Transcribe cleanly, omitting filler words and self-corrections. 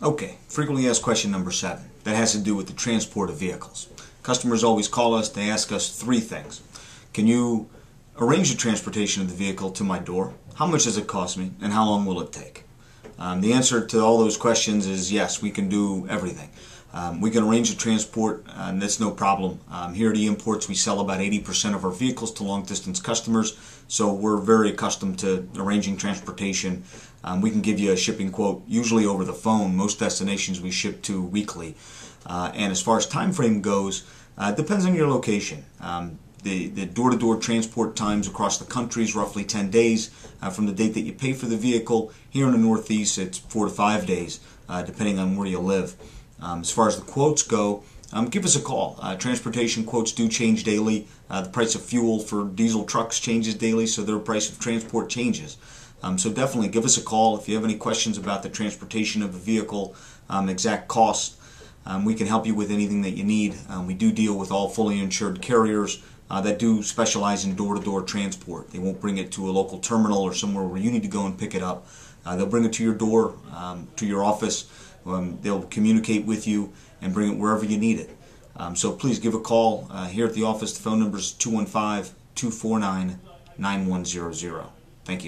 Okay, frequently asked question number 7. That has to do with the transport of vehicles. Customers always call us, they ask us 3 things. Can you arrange the transportation of the vehicle to my door? How much does it cost me? And how long will it take? The answer to all those questions is yes, we can do everything. We can arrange the transport, and that's no problem. Here at eImports, we sell about 80% of our vehicles to long-distance customers, so we're very accustomed to arranging transportation. We can give you a shipping quote, usually over the phone. Most destinations we ship to weekly. And as far as time frame goes, it depends on your location. The door-to-door transport times across the country is roughly 10 days from the date that you pay for the vehicle. Here in the Northeast, it's 4 to 5 days, depending on where you live. As far as the quotes go, give us a call. Transportation quotes do change daily. The price of fuel for diesel trucks changes daily, so their price of transport changes. So definitely give us a call if you have any questions about the transportation of a vehicle, exact costs. We can help you with anything that you need. We do deal with all fully insured carriers that do specialize in door-to-door transport. They won't bring it to a local terminal or somewhere where you need to go and pick it up. They'll bring it to your door, to your office. They'll communicate with you and bring it wherever you need it. So please give a call here at the office. The phone number is 215-249-9100. Thank you.